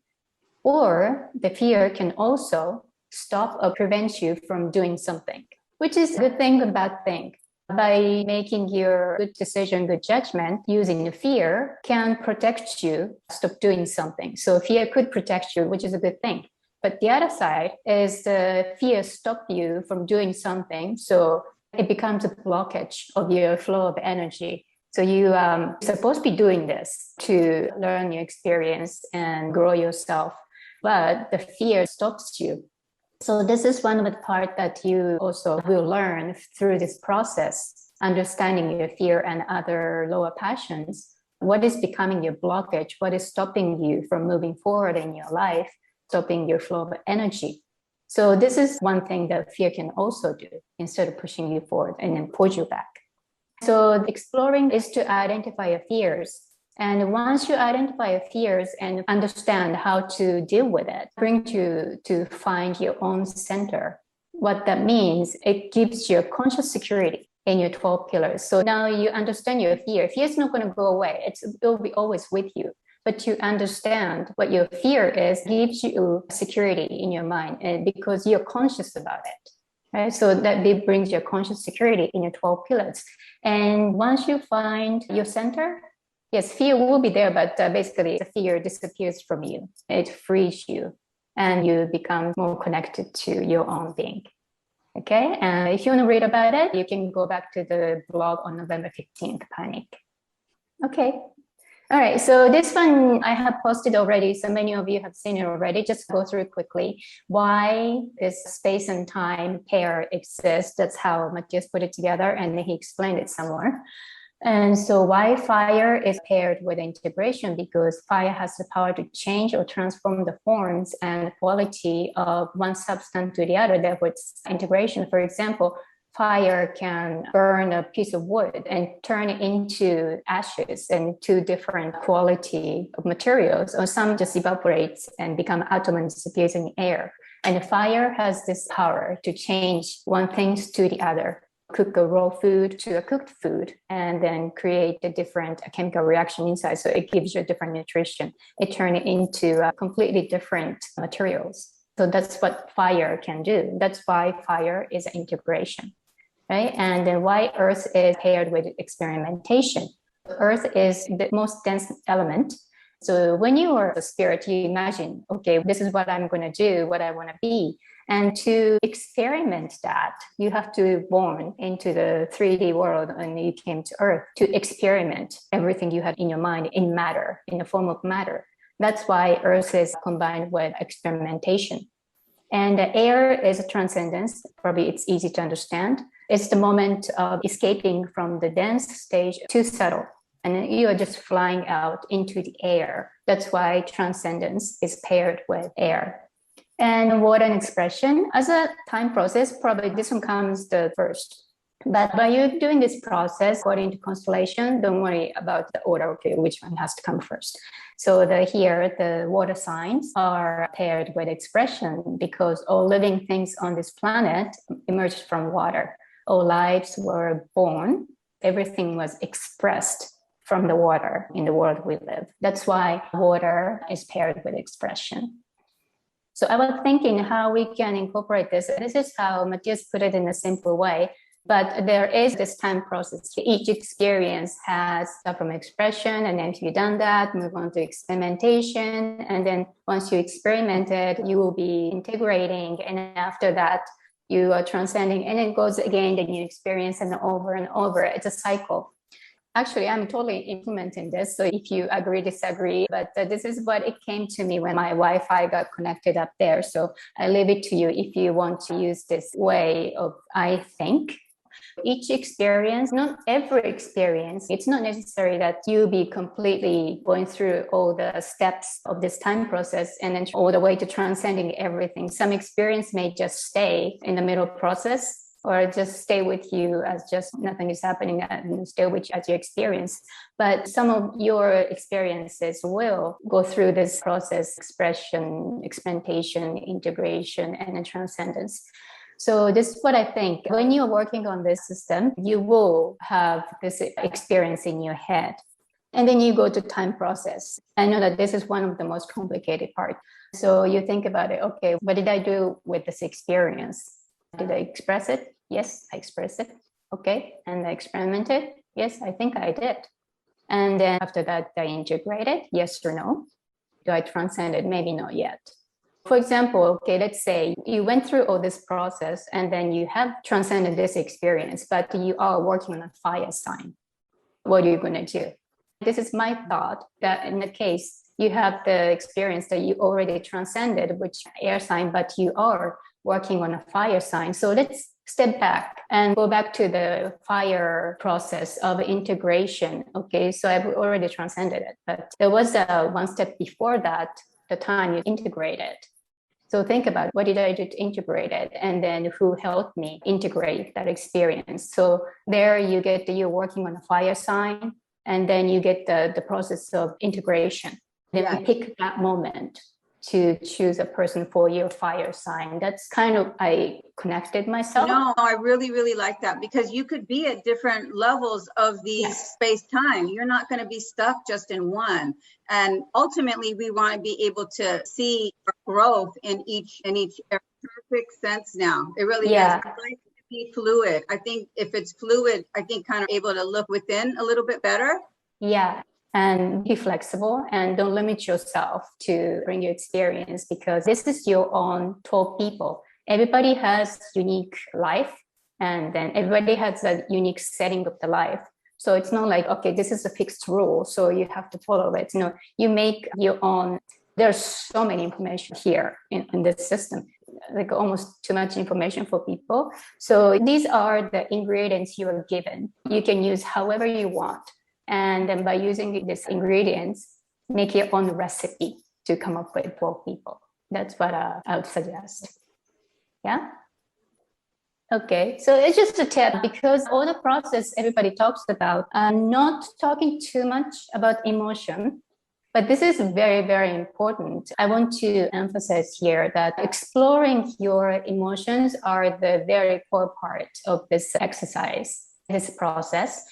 Or the fear can also stop or prevent you from doing something, which is a good thing, a bad thing. By making your good decision, good judgment, using the fear can protect you, stop doing something. So fear could protect you, which is a good thing. But the other side is the fear stop you from doing something. So it becomes a blockage of your flow of energy. So you're supposed to be doing this to learn your experience and grow yourself, but the fear stops you. So this is one of the parts that you also will learn through this process, understanding your fear and other lower passions. What is becoming your blockage? What is stopping you from moving forward in your life, stopping your flow of energy? So this is one thing that fear can also do instead of pushing you forward and then push you back. So exploring is to identify your fears. And once you identify your fears and understand how to deal with it, bring you to find your own center. What that means, it gives you a conscious security in your 12 pillars. So now you understand your fear. Fear is not going to go away. It will be always with you. But you understand what your fear is, gives you security in your mind, and because you're conscious about it. Right? So that brings your conscious security in your 12 pillars. And once you find your center, yes, fear will be there, but basically the fear disappears from you. It frees you. and you become more connected to your own being. Okay, and if you want to read about it, you can go back to the blog on November 15th, Panic. Okay. All right, so this one I have posted already, so many of you have seen it already. Just go through it quickly. Why this space and time pair exists, that's how Matias put it together, and he explained it somewhere. And so why fire is paired with integration, because fire has the power to change or transform the forms and quality of one substance to the other. Therefore, it's integration. For example, fire can burn a piece of wood and turn it into ashes and two different quality of materials, or some just evaporates and become atom and disappears in air. And fire has this power to change one thing to the other, cook a raw food to a cooked food, and then create a different chemical reaction inside. So it gives you a different nutrition. It turns it into completely different materials. So that's what fire can do. That's why fire is integration. Right? And then why earth is paired with experimentation. Earth is the most dense element. So when you are a spirit, you imagine, okay, this is what I'm going to do, what I want to be. And to experiment that, you have to be born into the 3D world, and you came to earth to experiment everything you have in your mind in matter, in the form of matter. That's why earth is combined with experimentation. And the air is a transcendence. Probably it's easy to understand. It's the moment of escaping from the dense stage to subtle. And you are just flying out into the air. That's why transcendence is paired with air. And water and expression, as a time process, probably this one comes the first. But by you doing this process according to constellation, don't worry about the order, okay, which one has to come first. So here, the water signs are paired with expression, because all living things on this planet emerged from water. All lives were born. Everything was expressed from the water in the world we live. That's why water is paired with expression. So I was thinking how we can incorporate this. This is how Matias put it in a simple way. But there is this time process. Each experience has stuff from expression, and then if you've done that, move on to experimentation. And then once you experimented, you will be integrating. And after that, you are transcending, and it goes again, then you experience and over and over. It's a cycle. Actually, I'm totally implementing this. So if you agree, disagree, but this is what it came to me when my Wi-Fi got connected up there. So I leave it to you if you want to use this way of, I think. Each experience, not every experience, it's not necessary that you be completely going through all the steps of this time process and then all the way to transcending everything. Some experience may just stay in the middle process, or just stay with you as just nothing is happening and stay with you as your experience. But some of your experiences will go through this process: expression, experimentation, integration, and then transcendence. So this is what I think. When you're working on this system, you will have this experience in your head. And then you go to time process. I know that this is one of the most complicated parts. So you think about it, okay, what did I do with this experience? Did I express it? Yes, I expressed it. Okay. And I experimented? Yes, I think I did. And then after that, I integrated? Yes or no? Do I transcend it? Maybe not yet. For example, okay, let's say you went through all this process and then you have transcended this experience, but you are working on a fire sign. What are you going to do? This is my thought, that in the case you have the experience that you already transcended, which air sign, but you are working on a fire sign. So let's step back and go back to the fire process of integration. Okay, so I've already transcended it, but there was one step before that, the time you integrated. So think about, what did I do to integrate it? And then who helped me integrate that experience? So there you get you're working on a fire sign, and then you get the process of integration. Then you pick that moment to choose a person for your fire sign. That's kind of, I connected myself. No, I really, really like that, because you could be at different levels of the space time. You're not going to be stuck just in one. And ultimately, we want to be able to see growth in each perfect sense now. It really is. I'd like it to be fluid. I think if it's fluid, I think kind of able to look within a little bit better. Yeah. and be flexible and don't limit yourself to bring your experience, because this is your own 12 people. Everybody has unique life, and then everybody has a unique setting of the life. So it's not like, okay, this is a fixed rule, so you have to follow it. No, you make your own. There's so many information here in this system, like almost too much information for people. So these are the ingredients you are given. You can use however you want. And then by using these ingredients, make your own recipe to come up with 12 people. That's what I would suggest. Yeah? Okay, so it's just a tip, because all the process everybody talks about, I'm not talking too much about emotion, but this is very, very important. I want to emphasize here that exploring your emotions are the very core part of this exercise, this process.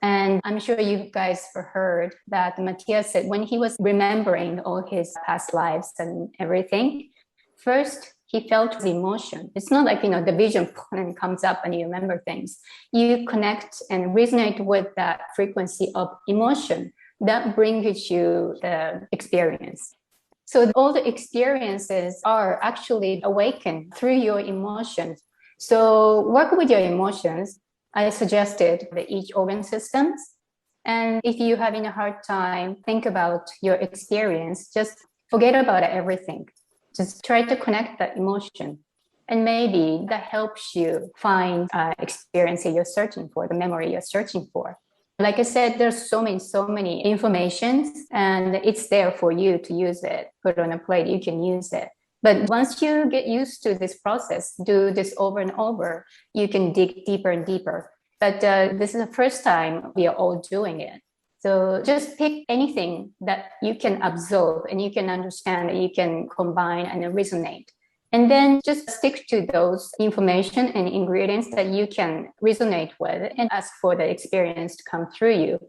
And I'm sure you guys have heard that Matias said when he was remembering all his past lives and everything, first he felt the emotion. It's not like, the vision comes up and you remember things. You connect and resonate with that frequency of emotion that brings you the experience. So all the experiences are actually awakened through your emotions. So work with your emotions. I suggested each organ systems. And if you're having a hard time, think about your experience, just forget about everything. Just try to connect that emotion. And maybe that helps you find experience that you're searching for, the memory you're searching for. Like I said, there's so many informations, and it's there for you to use it. Put it on a plate, you can use it. But once you get used to this process, do this over and over, you can dig deeper and deeper. But this is the first time we are all doing it. So just pick anything that you can absorb and you can understand, and you can combine and resonate. And then just stick to those information and ingredients that you can resonate with and ask for the experience to come through you.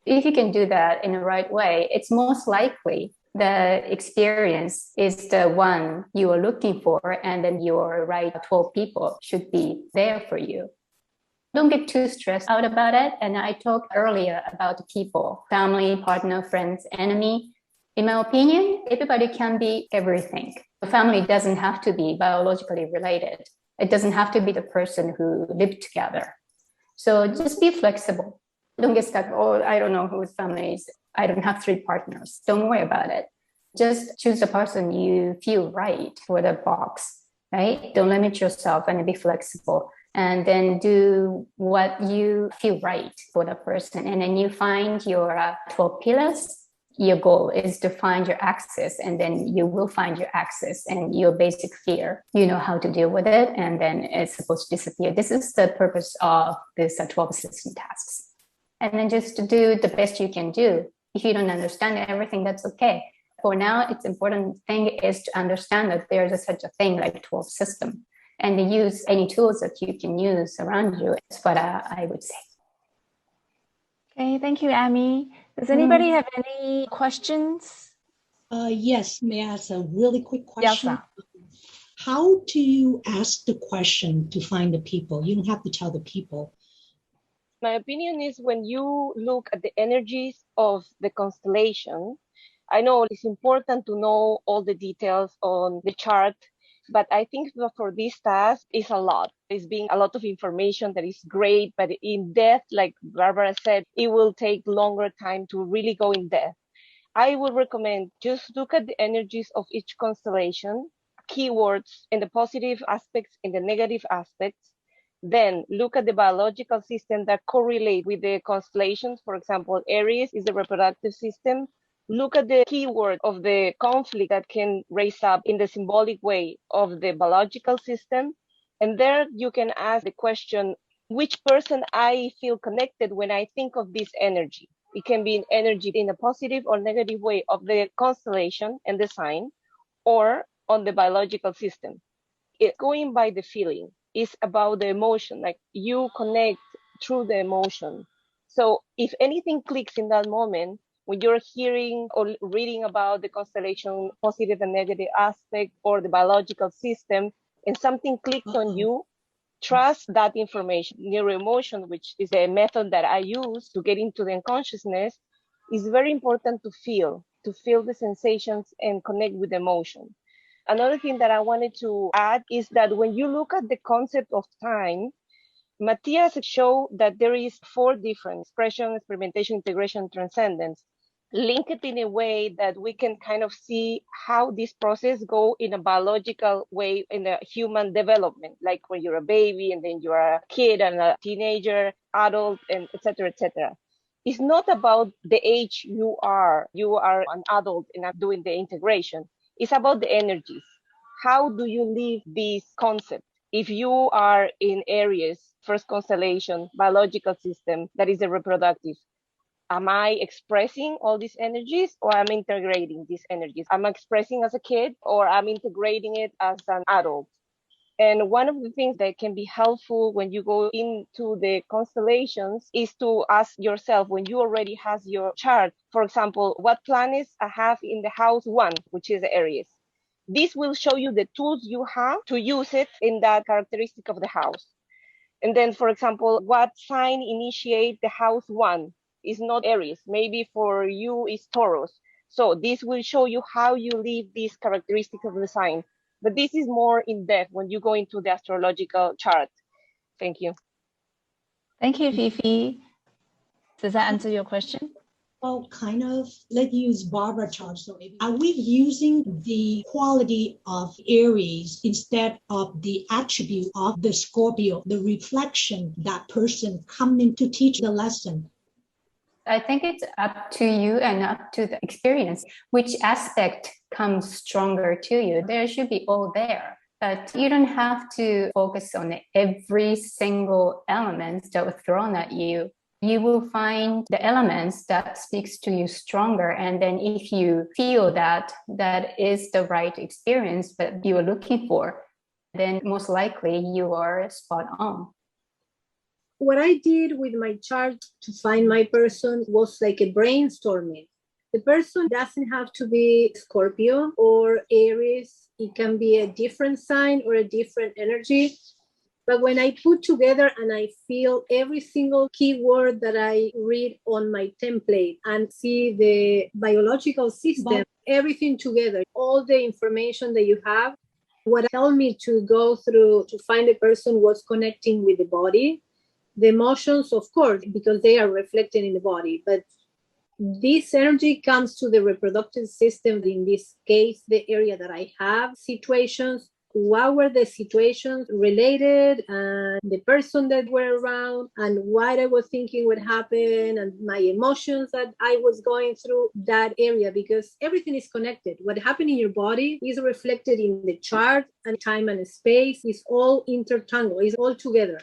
If you can do that in the right way, it's most likely the experience is the one you are looking for, and then your right 12 people should be there for you. Don't get too stressed out about it. And I talked earlier about people, family, partner, friends, enemy. In my opinion, everybody can be everything. The family doesn't have to be biologically related. It doesn't have to be the person who lived together. So just be flexible. Don't get stuck, oh, I don't know whose family is. I don't have 3 partners. Don't worry about it. Just choose the person you feel right for the box, right? Don't limit yourself and be flexible. And then do what you feel right for the person. And then you find your 12 pillars. Your goal is to find your axis, and then you will find your axis and your basic fear. You know how to deal with it, and then it's supposed to disappear. This is the purpose of this 12 system tasks. And then just to do the best you can do. If you don't understand everything, that's okay. For now, it's important thing is to understand that there's such a thing like 12 system, and use any tools that you can use around you. That's what I would say. Okay, thank you, Amy. Does anybody have any questions? Yes, may I ask a really quick question? Yes, How do you ask the question to find the people? You don't have to tell the people. My opinion is when you look at the energies of the constellation, I know it's important to know all the details on the chart, but I think that for this task is a lot. It's being a lot of information that is great, but in depth, like Barbara said, it will take longer time to really go in depth. I would recommend just look at the energies of each constellation, keywords in the positive aspects, in the negative aspects. Then look at the biological system that correlate with the constellations. For example, Aries is the reproductive system. Look at the keyword of the conflict that can raise up in the symbolic way of the biological system. And there you can ask the question, which person I feel connected when I think of this energy. It can be an energy in a positive or negative way of the constellation and the sign, or on the biological system. It's going by the feeling. It's about the emotion, like you connect through the emotion. So if anything clicks in that moment, when you're hearing or reading about the constellation, positive and negative aspect, or the biological system, and something clicks on you, trust that information. Neuroemotion, which is a method that I use to get into the unconsciousness, It's very important to feel the sensations and connect with emotion. Another thing that I wanted to add is that when you look at the concept of time, Matias showed that there is 4 different expression, experimentation, integration, transcendence, linked in a way that we can kind of see how this process go in a biological way in a human development, like when you're a baby and then you're a kid and a teenager, adult, and etc., etc. It's not about the age you are an adult and are doing the integration. It's about the energies. How do you live this concept? If you are in Aries, first constellation, biological system, that is a reproductive, am I expressing all these energies or I'm integrating these energies? I'm expressing as a kid or I'm integrating it as an adult? And one of the things that can be helpful when you go into the constellations is to ask yourself, when you already have your chart, for example, what planets I have in the house 1, which is Aries. This will show you the tools you have to use it in that characteristic of the house. And then, for example, what sign initiate the house 1 is not Aries. Maybe for you is Taurus. So this will show you how you live this characteristic of the sign. But this is more in depth when you go into the astrological chart. Thank you. Thank you, Fifi. Does that answer your question? Well, kind of. Let's use Barbara chart. So are we using the quality of Aries instead of the attribute of the Scorpio, the reflection that person coming to teach the lesson? I think it's up to you and up to the experience. Which aspect comes stronger to you? There should be all there. But you don't have to focus on every single element that was thrown at you. You will find the elements that speaks to you stronger. And then if you feel that that is the right experience that you are looking for, then most likely you are spot on. What I did with my chart to find my person was like a brainstorming. The person doesn't have to be Scorpio or Aries. It can be a different sign or a different energy. But when I put together and I feel every single keyword that I read on my template and see the biological system, everything together, all the information that you have, what helped me to go through to find a person was connecting with the body. The emotions, of course, because they are reflected in the body, but this energy comes to the reproductive system. In this case, the area that I have situations, what were the situations related and the person that were around and what I was thinking would happen and my emotions that I was going through that area, because everything is connected. What happened in your body is reflected in the chart, and time and space is all intertangled, is all together.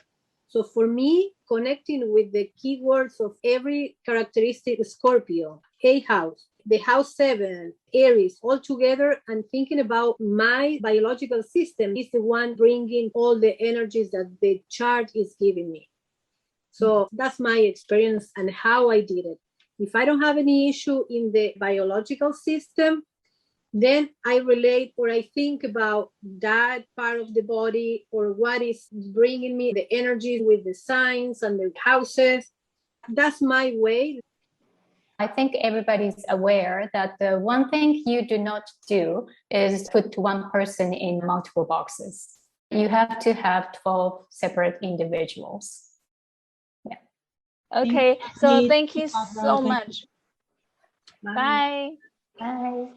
So for me, connecting with the keywords of every characteristic, Scorpio, A house, the house 7, Aries, all together, and thinking about my biological system is the one bringing all the energies that the chart is giving me. So that's my experience and how I did it. If I don't have any issue in the biological system, then I relate or I think about that part of the body or what is bringing me the energy with the signs and the houses. That's my way. I think everybody's aware that the one thing you do not do is put one person in multiple boxes. You have to have 12 separate individuals. Yeah. Okay, so thank you so much. Bye. Bye. Bye.